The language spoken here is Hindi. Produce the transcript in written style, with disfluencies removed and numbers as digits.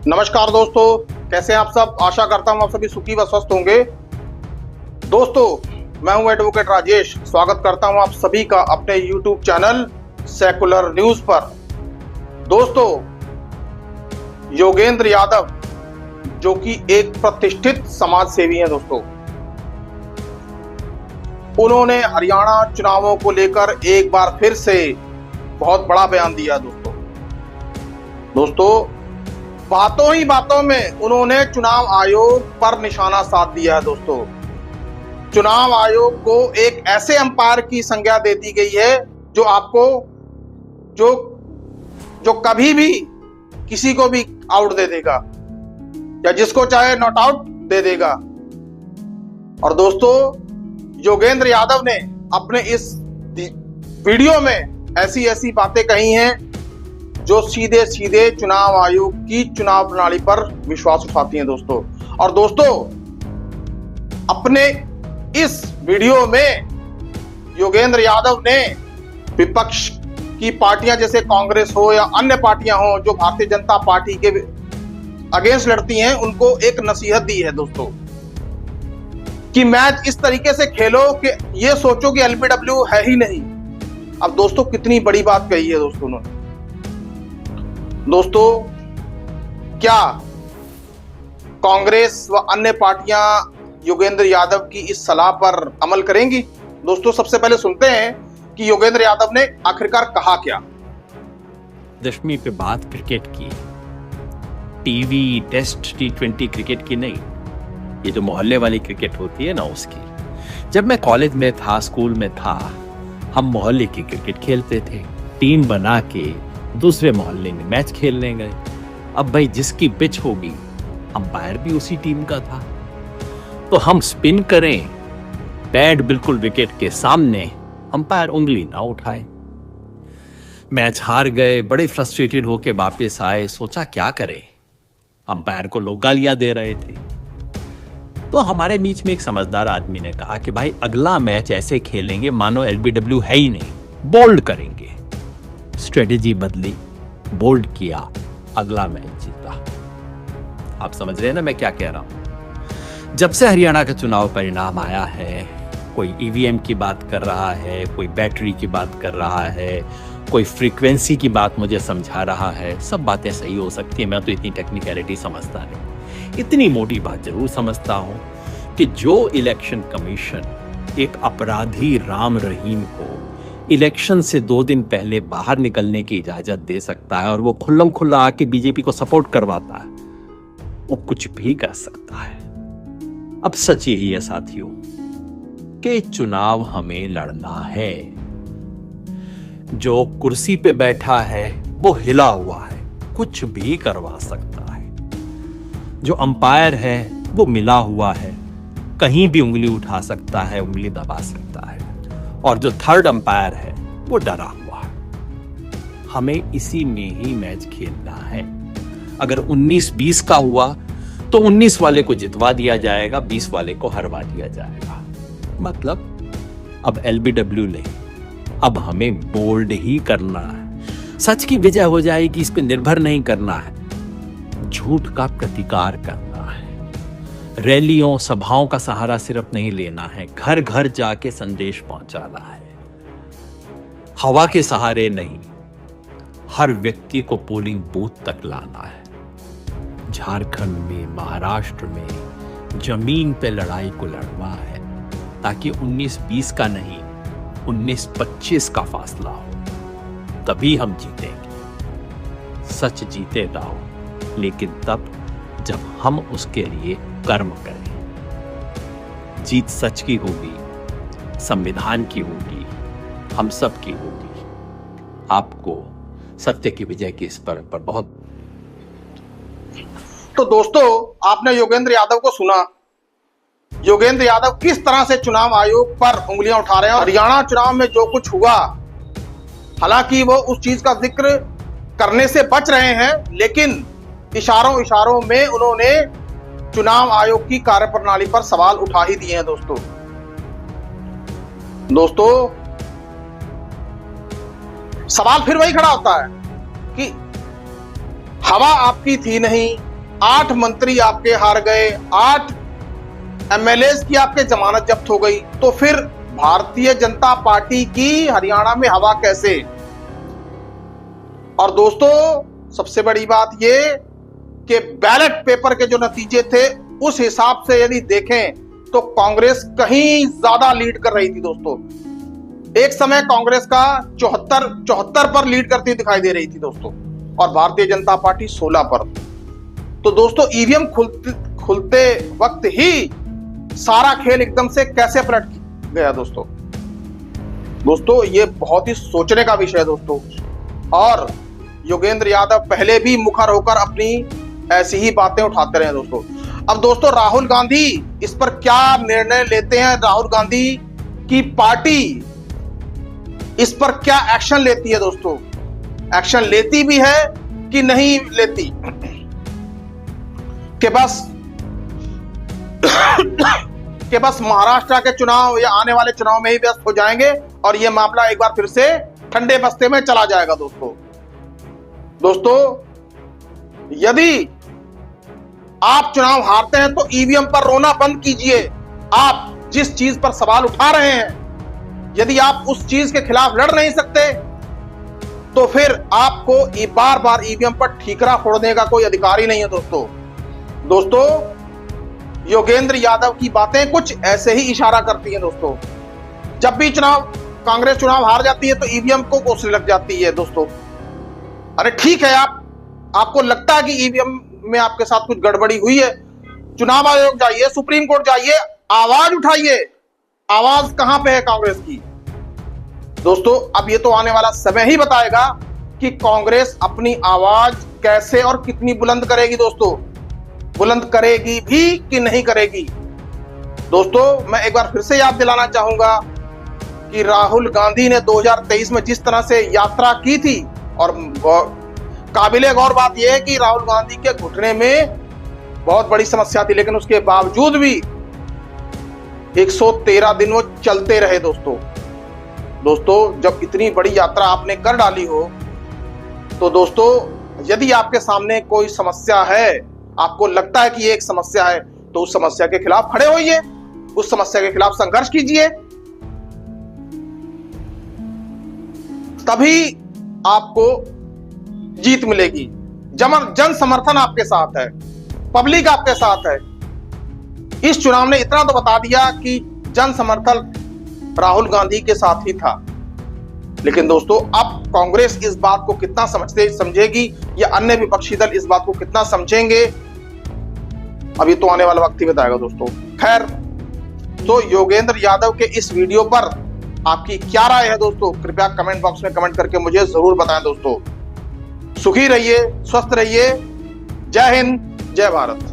नमस्कार दोस्तों, कैसे हैं आप सब। आशा करता हूं आप सभी सुखी व स्वस्थ होंगे। दोस्तों, मैं हूं एडवोकेट राजेश। स्वागत करता हूं आप सभी का अपने YouTube चैनल सेकुलर न्यूज पर। दोस्तों, योगेंद्र यादव जो कि एक प्रतिष्ठित समाज सेवी हैं दोस्तों, उन्होंने हरियाणा चुनावों को लेकर एक बार फिर से बहुत बड़ा बयान दिया। दोस्तों बातों ही बातों में उन्होंने चुनाव आयोग पर निशाना साध दिया है। दोस्तों, चुनाव आयोग को एक ऐसे अंपायर की संज्ञा दे दी गई है जो आपको जो कभी भी किसी को भी आउट दे देगा या जिसको चाहे नॉट आउट दे देगा। और दोस्तों, योगेंद्र यादव ने अपने इस वीडियो में ऐसी बातें कही हैं जो सीधे सीधे चुनाव आयोग की चुनाव प्रणाली पर विश्वास उठाती हैं दोस्तों। और दोस्तों, अपने इस वीडियो में योगेंद्र यादव ने विपक्ष की पार्टियां जैसे कांग्रेस हो या अन्य पार्टियां हो जो भारतीय जनता पार्टी के अगेंस्ट लड़ती हैं, उनको एक नसीहत दी है दोस्तों कि मैच इस तरीके से खेलो कि ये सोचो कि एलबीडब्ल्यू है ही नहीं। अब दोस्तों, कितनी बड़ी बात कही है दोस्तों उन्होंने। दोस्तों, क्या कांग्रेस व अन्य पार्टियां योगेंद्र यादव की इस सलाह पर अमल करेंगी? दोस्तों, सबसे पहले सुनते हैं कि योगेंद्र यादव ने आखिरकार कहा क्या। दशमी पे बात क्रिकेट की, टीवी टेस्ट T20 क्रिकेट की नहीं, ये जो मोहल्ले वाली क्रिकेट होती है ना उसकी। जब मैं कॉलेज में था, स्कूल में था, हम मोहल्ले की क्रिकेट खेलते थे। टीम बना के दूसरे मोहल्ले में मैच खेलने गए। अब भाई जिसकी पिच होगी, अंपायर भी उसी टीम का था, तो हम स्पिन करें, पैड बिल्कुल विकेट के सामने, अंपायर उंगली ना उठाए। मैच हार गए, बड़े फ्रस्ट्रेटेड होके वापस आए, सोचा क्या करें। अंपायर को लोग गालियां दे रहे थे, तो हमारे बीच में एक समझदार आदमी ने कहा कि भाई अगला मैच ऐसे खेलेंगे मानो एलबीडब्ल्यू है ही नहीं, बोल्ड करेंगे। स्ट्रेटेजी बदली, बोल्ड किया, अगला मैच जीता। आप समझ रहे हैं ना मैं क्या कह रहा हूं। जब से हरियाणा का चुनाव परिणाम आया है, कोई ईवीएम की बात कर रहा है, कोई बैटरी की बात कर रहा है, कोई फ्रीक्वेंसी की बात मुझे समझा रहा है। सब बातें सही हो सकती है, मैं तो इतनी टेक्निकलिटी समझता नहीं। इतनी मोटी बात जरूर समझता हूं कि जो इलेक्शन कमीशन एक अपराधी राम रहीम को इलेक्शन से 2 दिन पहले बाहर निकलने की इजाजत दे सकता है और वो खुल्लम खुल्ला आके बीजेपी को सपोर्ट करवाता है, वो कुछ भी कर सकता है। अब सच यही है साथियों कि चुनाव हमें लड़ना है। जो कुर्सी पे बैठा है वो हिला हुआ है, कुछ भी करवा सकता है। जो अंपायर है वो मिला हुआ है, कहीं भी उंगली उठा सकता है, उंगली दबा सकता है। और जो थर्ड अंपायर है वो डरा हुआ है। हमें इसी में ही मैच खेलना है। अगर 19-20 का हुआ तो 19 वाले को जितवा दिया जाएगा, 20 वाले को हरवा दिया जाएगा। मतलब अब एलबीडब्ल्यू नहीं, अब हमें बोल्ड ही करना है। सच की विजय हो जाएगी, इस पे निर्भर नहीं करना है। झूठ का प्रतिकार करना है। रैलियों सभाओं का सहारा सिर्फ नहीं लेना है, घर घर जाके संदेश पहुंचाना है। हवा के सहारे नहीं, हर व्यक्ति को पोलिंग बूथ तक लाना है। झारखंड में, महाराष्ट्र में जमीन पे लड़ाई को लड़ना है, ताकि 19-20 का नहीं, 19-25 का फासला हो। तभी हम जीतेंगे। सच जीतेगा हो, लेकिन तब जब हम उसके लिए कर्म करें। जीत सच की होगी, संविधान की होगी, हम सब की होगी। आपको सत्य की विजय की इस पर बहुत। तो दोस्तों, आपने योगेंद्र यादव को सुना। योगेंद्र यादव किस तरह से चुनाव आयोग पर उंगलियां उठा रहे हैं। हरियाणा चुनाव में जो कुछ हुआ, हालांकि वो उस चीज का जिक्र करने से बच रहे हैं, लेकिन इशारों में उन्होंने चुनाव आयोग की कार्यप्रणाली पर सवाल उठा ही दिए हैं दोस्तों, सवाल फिर वही खड़ा होता है कि हवा आपकी थी नहीं, 8 मंत्री आपके हार गए, 8 एमएलए की आपके जमानत जब्त हो गई, तो फिर भारतीय जनता पार्टी की हरियाणा में हवा कैसे? और दोस्तों सबसे बड़ी बात ये कि बैलेट पेपर के जो नतीजे थे उस हिसाब से यदि देखें तो कांग्रेस कहीं ज्यादा लीड कर रही थी दोस्तों। एक समय कांग्रेस का 74 पर लीड करती दिखाई दे रही थी दोस्तों, और भारतीय जनता पार्टी 16 पर। तो दोस्तों ईवीएम खुलते वक्त ही सारा खेल एकदम से कैसे पलट गया दोस्तों। दोस्तों ये बहुत ही सोचने का विषय है दोस्तों, और योगेंद्र यादव पहले भी मुखर होकर अपनी ऐसी ही बातें उठाते रहे दोस्तों। अब दोस्तों राहुल गांधी इस पर क्या निर्णय लेते हैं, राहुल गांधी की पार्टी इस पर क्या एक्शन लेती है दोस्तों, एक्शन लेती भी है कि नहीं लेती, कि बस महाराष्ट्र के चुनाव या आने वाले चुनाव में ही व्यस्त हो जाएंगे और यह मामला एक बार फिर से ठंडे बस्ते में चला जाएगा दोस्तों। यदि आप चुनाव हारते हैं तो ईवीएम पर रोना बंद कीजिए। आप जिस चीज पर सवाल उठा रहे हैं, यदि आप उस चीज के खिलाफ लड़ नहीं सकते तो फिर आपको बार बार ईवीएम पर ठीकरा फोड़ने का कोई अधिकार ही नहीं है दोस्तों। योगेंद्र यादव की बातें कुछ ऐसे ही इशारा करती हैं दोस्तों। जब भी कांग्रेस चुनाव हार जाती है तो ईवीएम को कोसने लग जाती है दोस्तों। अरे ठीक है, आपको लगता है कि ईवीएम में आपके साथ कुछ गड़बड़ी हुई है, चुनाव आयोग जाइए, सुप्रीम कोर्ट जाइए, आवाज उठाइए। आवाज कहां पे है कांग्रेस की दोस्तों? अब ये तो आने वाला समय ही बताएगा कि कांग्रेस अपनी आवाज कैसे और कितनी बुलंद करेगी दोस्तों, बुलंद करेगी भी कि नहीं करेगी। दोस्तों मैं एक बार फिर से याद दिलाना चाहूंगा कि राहुल गांधी ने 2023 में जिस तरह से यात्रा की थी, और काबिले गौर बात यह है कि राहुल गांधी के घुटने में बहुत बड़ी समस्या थी, लेकिन उसके बावजूद भी 113 दिन वो चलते रहे दोस्तों। जब इतनी बड़ी यात्रा आपने कर डाली हो तो दोस्तों यदि आपके सामने कोई समस्या है, आपको लगता है कि ये एक समस्या है, तो उस समस्या के खिलाफ खड़े होइए, उस समस्या के खिलाफ संघर्ष कीजिए, तभी आपको जीत मिलेगी। जन समर्थन आपके साथ है, पब्लिक आपके साथ है। इस चुनाव ने इतना तो बता दिया कि जन समर्थन राहुल गांधी के साथ ही था। लेकिन दोस्तों अब कांग्रेस इस बात को कितना समझेगी या अन्य विपक्षी दल इस बात को कितना समझेंगे, अभी तो आने वाला वक्त ही बताएगा दोस्तों। खैर, तो योगेंद्र यादव के इस वीडियो पर आपकी क्या राय है दोस्तों? कृपया कमेंट बॉक्स में कमेंट करके मुझे जरूर बताएं दोस्तों। सुखी रहिए, स्वस्थ रहिए। जय हिंद, जय भारत।